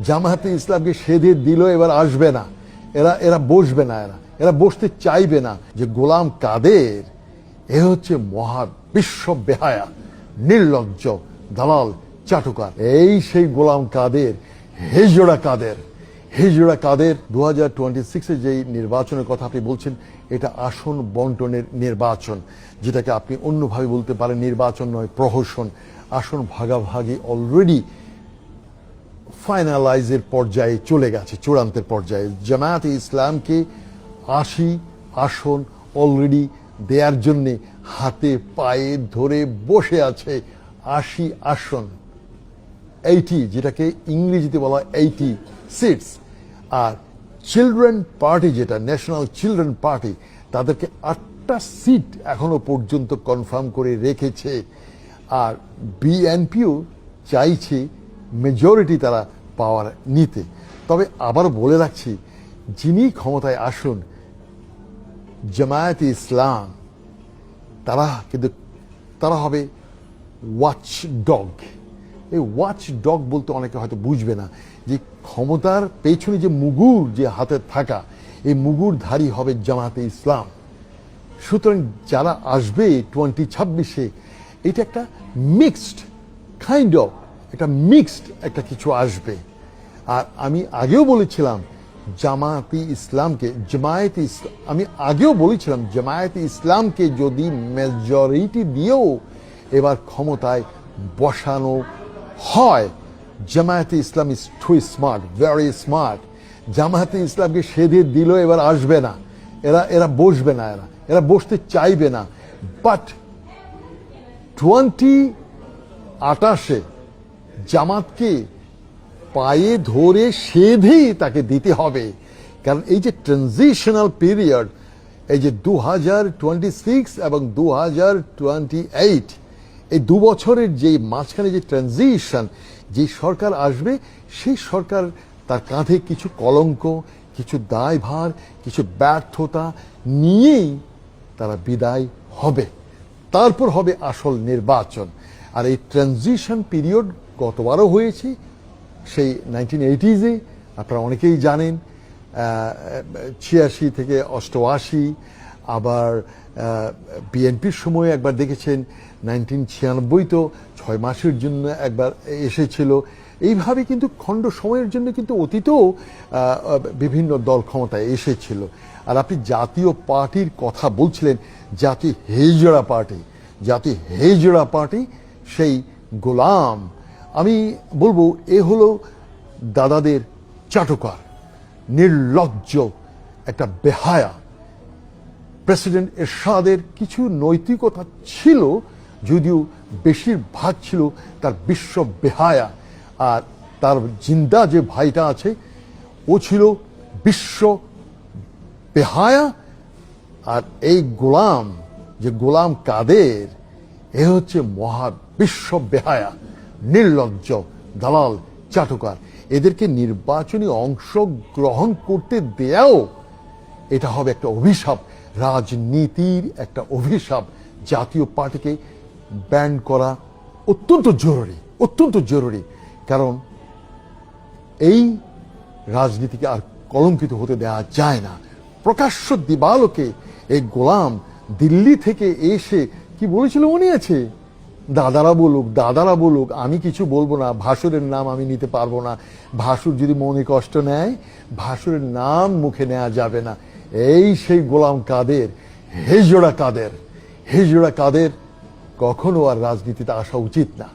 জামায়াতে ইসলামকে সেধে দিল, এবার আসবে না, এরা বসবে না, এরা বসতে চাইবে না। যে গোলাম কাদের, এ হচ্ছে মহা বিশ্ব বেহায়া, নির্লজ্জ, দালাল, চাটুকার। এই সেই গোলাম কাদের, হিজড়া কাদের। 2026-এ যেই নির্বাচনের কথা আপনি বলছেন, এটা আসন বন্টনের নির্বাচন, যেটাকে আপনি অন্যভাবে বলতে পারেন নির্বাচন নয়, প্রহসন। আসন ভাগাভাগি অলরেডি ফাইনালাইজের পর্যায়ে চলে গেছে, চূড়ান্তের পর্যায়ে। জামায়াতে ইসলামকে 80 আসন অলরেডি দেওয়ার জন্যে হাতে পায়ে ধরে বসে আছে। 80 আসন, 80, যেটাকে ইংরেজিতে বলা হয় 80 সিটস। আর চিলড্রেন পার্টি, যেটা ন্যাশনাল চিলড্রেন পার্টি, তাদেরকে 8টা সিট এখনো পর্যন্ত কনফার্ম করে রেখেছে। আর বিএনপিও চাইছে মেজরিটি তারা পাওয়ার নিতে। তবে আবার বলে রাখছি, যিনি ক্ষমতায় আসুন, জামায়াতে ইসলাম, তারা হবে ওয়াচ ডগ। এই ওয়াচ ডগ বলতে অনেকে হয়তো বুঝবে না যে ক্ষমতার পেছনে যে মুগুর যে হাতে থাকা, এই মুগুরধারী হবে জামায়াতে ইসলাম। সুতরাং যারা আসবে 2026-এ, এটা একটা মিক্সড কাইন্ড অফ, একটা মিক্সড একটা কিছু আসবে। আর আমি আগেও বলেছিলাম জামায়াতে ইসলামকে যদি মেজরিটি দিয়েও এবার ক্ষমতায় বসানো হয়, Jamaate Islam is too smart, very smart. Jamaate ইসলামকে সেধে দিল, এবার আসবে না, এরা বসবে না, এরা বসতে চাইবে না। বাট 2028-এ জামাতকে পায়ে ধরে সেধেই তাকে দিতে হবে। কারণ এই যে ট্রানজিশনাল পিরিয়ড, এই যে 2026 এবং 2028, এই 2 বছরের যে মাঝখানে যে ট্রানজিশন, যে সরকার আসবে, সেই সরকার তার কাঁধে কিছু কলঙ্ক, কিছু দায়ভার, কিছু ব্যর্থতা নিয়েই তারা বিদায় হবে। তারপর হবে আসল নির্বাচন। আর এই ট্রানজিশন পিরিয়ড গতবারও হয়েছে, সেই 1980-এ, আপনারা অনেকেই জানেন, 86 থেকে 88, আবার বিএনপির সময় একবার দেখেছেন 1996, তো 6 মাসের জন্য একবার এসেছিল। এইভাবে কিন্তু খণ্ড সময়ের জন্য কিন্তু অতীতেও বিভিন্ন দল ক্ষমতায় এসেছিল। আর আপনি জাতীয় পার্টির কথা বলছিলেন, জাতীয় হেজড়া পার্টি, সেই গোলাম, আমি বলবো এ হলো দাদাদের চাটুকার, নির্লজ্জ একটা বেহায়া। প্রেসিডেন্ট এরশাদের কিছু নৈতিকতা ছিল, যদিও বেশিরভাগ ছিল তার বিশ্ব বেহায়া। আর তার জিন্দা যে ভাইটা আছে, ও ছিল বিশ্ব বেহায়া। আর এই গোলাম, যে গোলাম কাদের, এ হচ্ছে মহা বিশ্ব বেহায়া, নির্লজ্জ, দালাল, চাটুকার। এদেরকে নির্বাচনী অংশগ্রহণ করতে দেয়াও এটা হবে একটা অভিশাপ, রাজনীতির একটা অভিশাপ। জাতীয় পার্টিকে ব্যান করা অত্যন্ত জরুরি। কারণ এই রাজনীতিকে আর কলঙ্কিত হতে দেওয়া যায় না। প্রকাশ্য দিবালোকে এই গোলাম দিল্লি থেকে এসে কি বলেছিল মনে আছে? দাদারা বলুক, আমি কিছু বলবো না, ভাসুরের নাম আমি নিতে পারবো না, ভাসুর যদি মনে কষ্ট নেয়, ভাসুরের নাম মুখে নেওয়া যাবে না। এই সেই গোলাম কাদের, হিজড়া কাদের কখনো আর রাজনীতিতে আসা উচিত না।